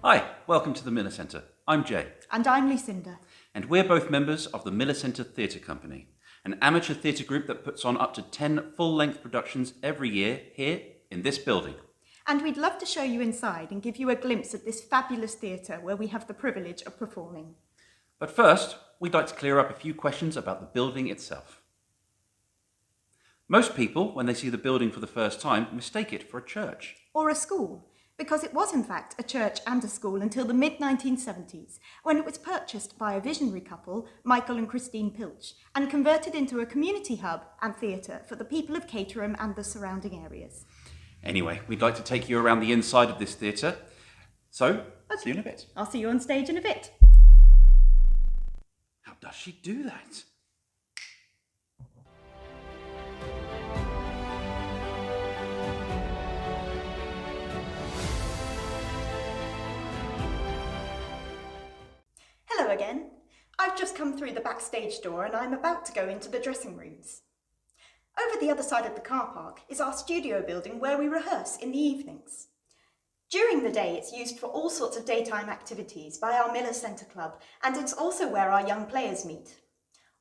Hi, welcome to the Miller Centre. I'm Jay. And I'm Lucinda. And we're both members of the Miller Centre Theatre Company, an amateur theatre group that puts on up to 10 full-length productions every year here in this building. And we'd love to show you inside and give you a glimpse of this fabulous theatre where we have the privilege of performing. But first, we'd like to clear up a few questions about the building itself. Most people, when they see the building for the first time, mistake it for a church. Or a school, because it was in fact a church and a school until the mid-1970s, when it was purchased by a visionary couple, Michael and Christine Pilch, and converted into a community hub and theatre for the people of Caterham and the surrounding areas. Anyway, we'd like to take you around the inside of this theatre. So, see you in a bit. I'll see you on stage in a bit. How does she do that? Hello again. I've just come through the backstage door and I'm about to go into the dressing rooms. Over the other side of the car park is our studio building where we rehearse in the evenings. During the day it's used for all sorts of daytime activities by our Miller Centre Club, and it's also where our young players meet.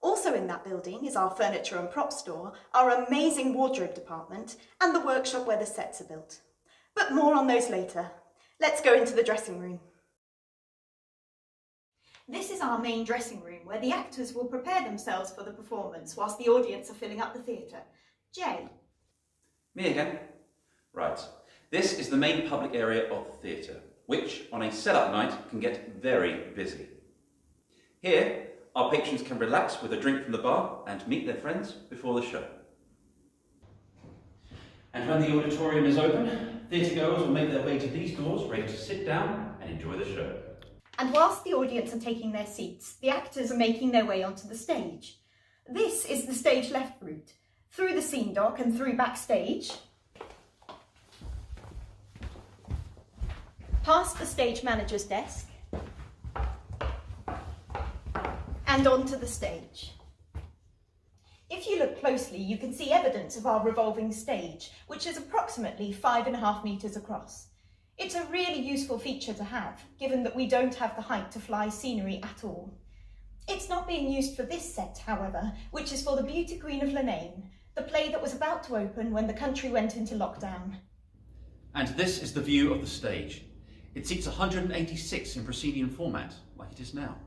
Also in that building is our furniture and prop store, our amazing wardrobe department, and the workshop where the sets are built. But more on those later. Let's go into the dressing room. This is our main dressing room where the actors will prepare themselves for the performance whilst the audience are filling up the theatre. Jay. Me again. Right. This is the main public area of the theatre, which on a set-up night can get very busy. Here, our patrons can relax with a drink from the bar and meet their friends before the show. And when the auditorium is open, theatregoers will make their way to these doors, ready to sit down and enjoy the show. And whilst the audience are taking their seats, the actors are making their way onto the stage. This is the stage left route, through the scene dock and through backstage, past the stage manager's desk, and onto the stage. If you look closely, you can see evidence of our revolving stage, which is approximately 5.5 metres across. It's a really useful feature to have, given that we don't have the height to fly scenery at all. It's not being used for this set, however, which is for The Beauty Queen of Leenane, the play that was about to open when the country went into lockdown. And this is the view of the stage. It seats 186 in proscenium format, like it is now.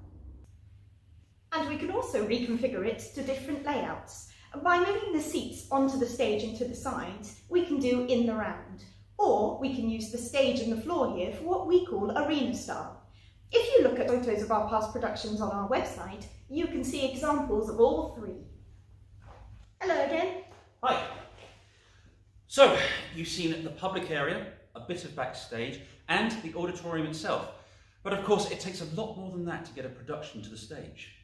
And we can also reconfigure it to different layouts. By moving the seats onto the stage and to the sides, we can do in the round. Or we can use the stage and the floor here for what we call arena style. If you look at photos of our past productions on our website, you can see examples of all three. Hello again. Hi. So, you've seen the public area, a bit of backstage, and the auditorium itself. But of course, it takes a lot more than that to get a production to the stage.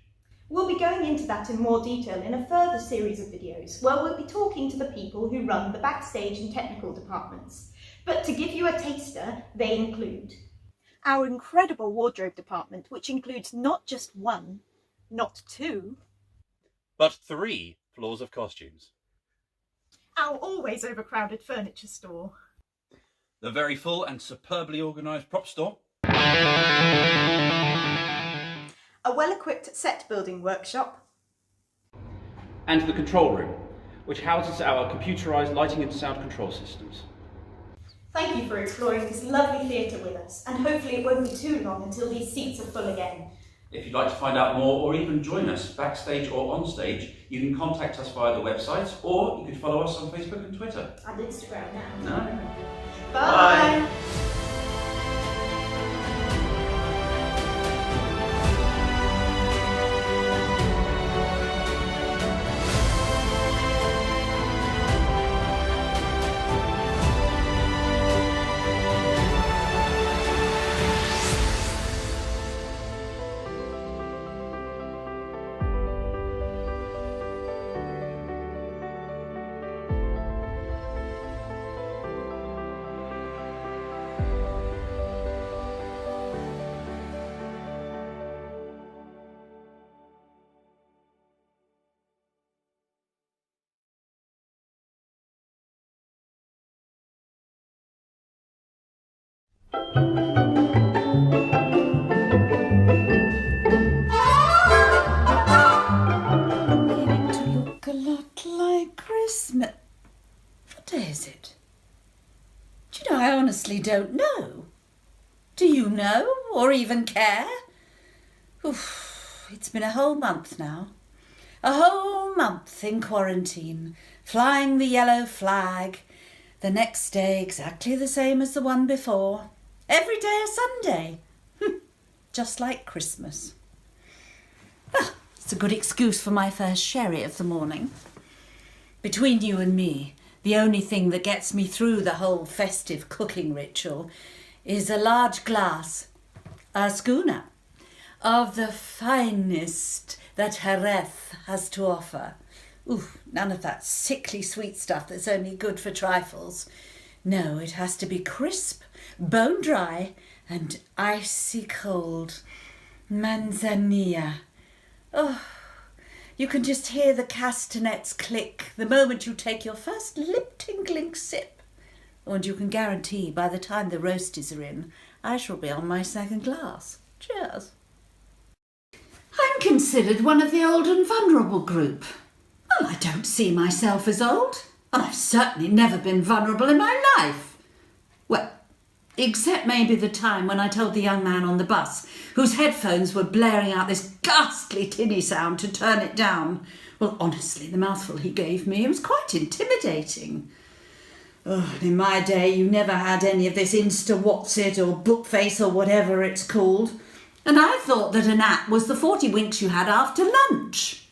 We'll be going into that in more detail in a further series of videos where we'll be talking to the people who run the backstage and technical departments. But to give you a taster, they include our incredible wardrobe department, which includes not just one, not two, but 3 floors of costumes. our always overcrowded furniture store, The very full and superbly organised prop store, a well-equipped set building workshop, and the control room, which houses our computerised lighting and sound control systems. Thank you for exploring this lovely theatre with us, and hopefully it won't be too long until these seats are full again. If you'd like to find out more or even join us backstage or on stage, you can contact us via the website, or you can follow us on Facebook and Twitter. And Instagram now. No. Bye! Bye. is it? Do you know, I honestly don't know. Do you know, or even care? Oof, it's been a whole month now. A whole month in quarantine, flying the yellow flag. The next day exactly the same as the one before. Every day a Sunday. Just like Christmas. Well, it's a good excuse for my first sherry of the morning. Between you and me, the only thing that gets me through the whole festive cooking ritual is a large glass, a schooner, of the finest that Jerez has to offer. Ooh, none of that sickly sweet stuff that's only good for trifles. No, it has to be crisp, bone dry, and icy cold. Manzanilla. Oh, you can just hear the castanets click the moment you take your first lip-tingling sip. And you can guarantee by the time the roasties are in, I shall be on my second glass. Cheers. I'm considered one of the old and vulnerable group. Well, I don't see myself as old, and I've certainly never been vulnerable in my life. Well, except maybe the time when I told the young man on the bus, whose headphones were blaring out this ghastly tinny sound, to turn it down. Well, honestly, the mouthful he gave me, it was quite intimidating. Oh, in my day, you never had any of this Insta-What's-It or Bookface or whatever it's called. And I thought that an app was the 40 winks you had after lunch.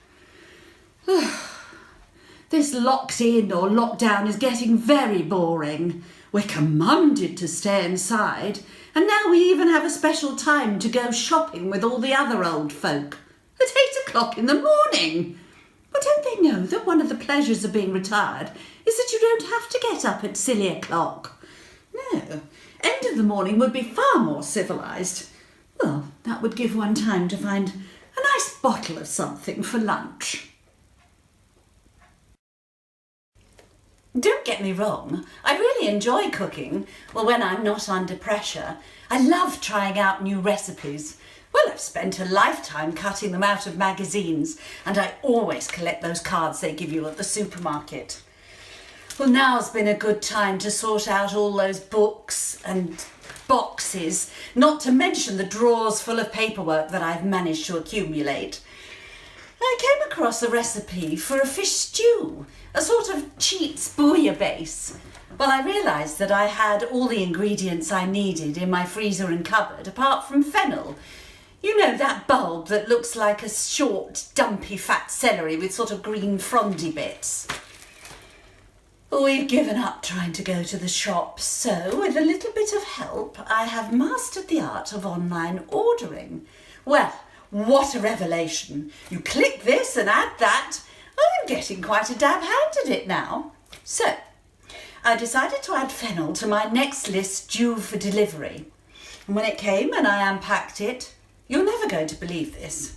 This locked in or locked down is getting very boring. We're commanded to stay inside, and now we even have a special time to go shopping with all the other old folk. At 8 o'clock in the morning. But don't they know that one of the pleasures of being retired is that you don't have to get up at silly o'clock? No, end of the morning would be far more civilised. Well, that would give one time to find a nice bottle of something for lunch. Don't get me wrong, I really enjoy cooking. Well, when I'm not under pressure, I love trying out new recipes. Well, I've spent a lifetime cutting them out of magazines, and I always collect those cards they give you at the supermarket. Well, now's been a good time to sort out all those books and boxes, not to mention the drawers full of paperwork that I've managed to accumulate. I came across a recipe for a fish stew, a sort of cheats bouillabaisse. Well, I realised that I had all the ingredients I needed in my freezer and cupboard, apart from fennel. You know, that bulb that looks like a short, dumpy, fat celery with sort of green frondy bits. We've given up trying to go to the shops, so with a little bit of help, I have mastered the art of online ordering. Well, what a revelation. You click this and add that. I'm getting quite a dab hand at it now. So, I decided to add fennel to my next list due for delivery. And when it came and I unpacked it, you're never going to believe this.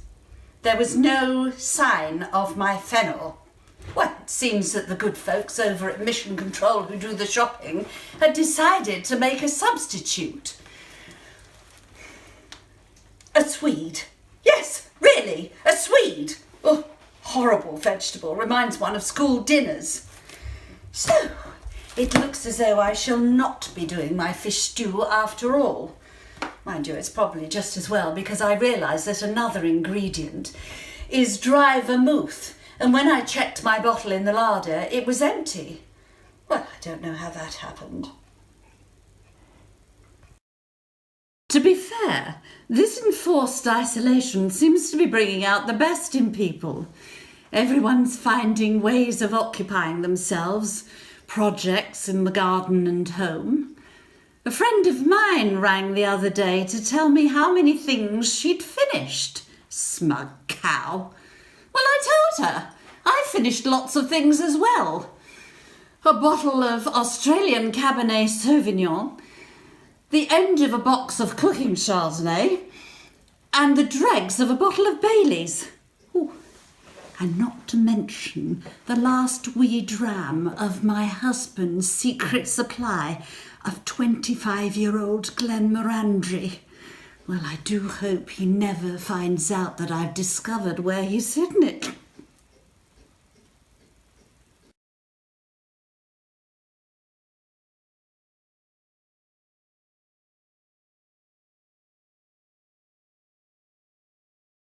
There was no sign of my fennel. Well, it seems that the good folks over at Mission Control who do the shopping had decided to make a substitute. A swede. Yes, really, a swede. Oh, horrible vegetable. Reminds one of school dinners. So, it looks as though I shall not be doing my fish stew after all. Mind you, it's probably just as well, because I realise that another ingredient is dry vermouth. And when I checked my bottle in the larder, it was empty. Well, I don't know how that happened. To be fair, this enforced isolation seems to be bringing out the best in people. Everyone's finding ways of occupying themselves, projects in the garden and home. A friend of mine rang the other day to tell me how many things she'd finished. Smug cow. Well, I told her I finished lots of things as well. A bottle of Australian Cabernet Sauvignon, the end of a box of cooking Chardonnay, and the dregs of a bottle of Baileys. Ooh. And not to mention the last wee dram of my husband's secret supply of 25-year-old Glenmorangie. Well, I do hope he never finds out that I've discovered where he's hidden it.